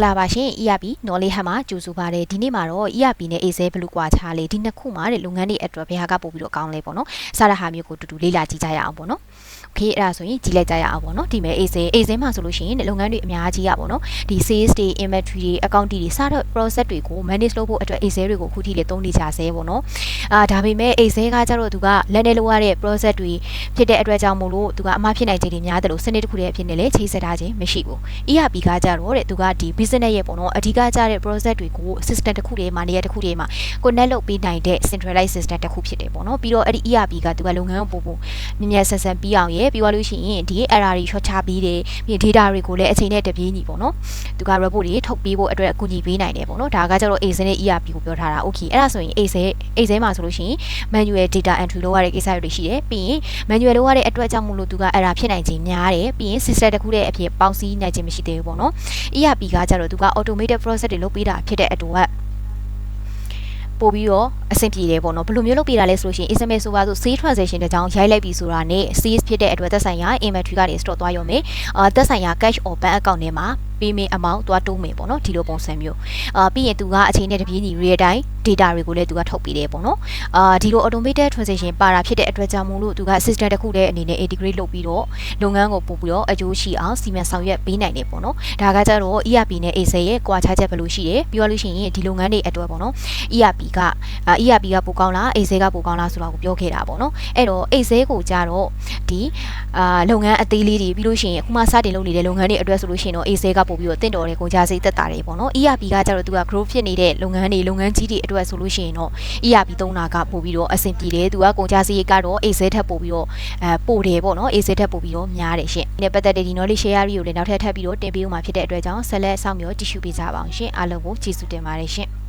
လာပါရှင် ERP နော်လေးဟမ်မှာကြိုဆိုပါတယ်ဒီနေ့မှာတော့ ERP နဲ့ Excel ဘယ်လိုကွာခြားလဲဒီနှစ်ခုမှာတဲ့လုပ်ငန်းတွေအတွက်ဘယ်ဟာကပို့ပြီးတော့ကောင်းလဲပေါ့နော်စတဲ့ဟာမျိုးကိုတူတူလေ့လာကြည့်ကြရအောင်ပေါ့နော်โอเคအဲ့ဒါဆိုရင်ကြည့်လိုက်ကြရအောင်ပေါ့နော်ဒီမဲ့ Excel မှာဆိုလို့ရှိရင်လုပ်ငန်းတွေအများကြီးอ่ะပေါ့နော်ဒီ sales တွေ inventory တွေ account တွေစတဲ့ process တွေကို manage လုပ်ဖို့အတွက် Excel တွေကိုခုထိလေသုံးနေကြဆဲပေါ့နော်ဒါပေမဲ့ Excel ကကြတော့သူကလက်နဲ့လုပ်ရတဲ့ process တွေဖြစ်တဲ့အတွက်ကြောင့်မို့လို့သူကအမှားဖြစ်နိုင်ခြေတွေများတယ်လို့စနစ်တစ်ခုတည်းအဖြစ်နဲ့လည်းချိတ်ဆက်ထားခြင်းမရှိဘူး ERP ကကြတော့တဲ့သူကဒီ business ရဲ့ပေါ့နော်အဓိကကြတဲ့ process တွေကို system တစ်ခုတည်းမှာနေရာတစ်ခုတည်းမှာ connect လုပ်ပေးနိုင်တဲ့ centralized system တစ်ခုဖြစ်တယ်ပေါ့နော်ပြီးတော့အဲ့ဒီ ERP ကသူကလုပ်ငန်းကိုပို့မြင်မြင်ဆန်ဆန်ပြီးအောင်ရဲ့ပြီးသွားလို့ရှိရင်ဒီ error တွေ short ချပေးတယ်ပြီး data တွေကိုလည်းအချိန်နဲ့တပြေးညီပေါ့နော်သူက report တွေထုတ်ပေးဖို့အတွက်အကူအညီပေးနိုင်တယ်ပေါ့နော်ဒါကကြတော့ Excel နဲ့ ERP ကိုပြောထားတာ okay အဲ့ဒါဆိုရင် Excel မှာဆိုလို့ရှိရင် manual data entry လုပ်ရတဲ့ကိစ္စတွေရှိတယ်ပြီးရင် manual လုပ်ရတဲ့အတွက်ကြောင့်မို့လို့သူက error ဖြစ်နိုင်ခြင်းများတယ်ပြီးရင် system တစ်ခုတည်းအဖြစ်ပေါင်းစည်းနိုင်ခြင်းမရှိသေးဘူးပေါ့နော် ERP ကကြတော့သူက automated process တွေလုပ်ပေးတာဖြစ်တဲ့အတွက်ပို့ပြီးတော့အဆင်ပြေတယ်ပေါ့နော်ဘယ်လိုမျိုးလုပ်ပေးတာလဲဆိုလို့ရှိရင် SMS ဆိုပါဆို sales transaction တကြောင်ရိုက်လိုက်ပြီဆိုတာနဲ့ sales ဖြစ်တဲ့အတွက်သက်ဆိုင်ရာ inventory ကနေ store သွားရုံနဲ့သက်ဆိုင်ရာ cash or bank account ထဲမှာpayment amount သွားတိုးမယ်ပေါ့နော်ဒီလိုပုံစံမျိုးပြီးရင်သူကအချိန်နဲ့တပြေးညီ real time data တွေကိုလည်းသူကထုတ်ပေးတယ်ပေါ့နော်ဒီလို automated transaction ပါတာဖြစ်တဲ့အတွက်ကြောင့်မို့လို့သူက system တစ်ခုတည်းအနေနဲ့ integrate လုပ်ပြီးတော့လုပ်ငန်းကိုပို့ပြီးတော့အကျိုးရှိအောင်စီမံဆောင်ရွက်ပေးနိုင်တယ်ပေါ့နော်ဒါကကြတော့ ERP နဲ့ Excel ရဲ့ကွာခြားချက်ဘယ်လိုရှိတယ်ပြောလို့ရှိရင်ဒီလုပ်ငန်းတွေအတွက်ပေါ့နော် ERP ကပိုကောင်းလား Excel ကပိုကောင်းလားဆိုတာကိုပြောခဲ့တာပေါ့နော်အဲ့တော့ Excel ကိုကြတော့ဒီလုပ်ငန်းအသေးလေးတွေပြီးလို့ရှိရင်အခုမှစတင်လုပ်နေတဲ့လုပ်ငန်းတွေအတွက်ဆိုလို့ရှိရင်တော့ Excel ကပို့ပြီးတော့တင့်တော်တဲ့ကုန်ကြစိတ်သက်သာတယ်ပေါ့နော် ERP ကကြတော့သူက growth ဖြစ်နေတဲ့လုပ်ငန်းကြီးတွေအတွက်ဆိုလို့ရှိရင်တော့ ERP သုံးတာကပို့ပြီးတော့အဆင်ပြေတယ်သူကကုန်ကြစိတ်ကတော့ Excel ထက်ပို့ပြီးတော့ပို့တယ်ပေါ့နော် Excel ထက်ပို့ပြီးတော့များတယ်ရှင်ဒီပတ်သက်တဲ့ဒီ knowledge share တွေကိုလည်းနောက်ထပ်ပြီးတော့တင်ပေးဦးမှာဖြစ်တဲ့အတွက်ကြောင့်ဆက်လက်ဆောင်ပြီးတော့တည်ရှိပေးကြပါအောင်ရှင်အားလုံးကိုကျေးဇူးတင်ပါတယ်ရှင်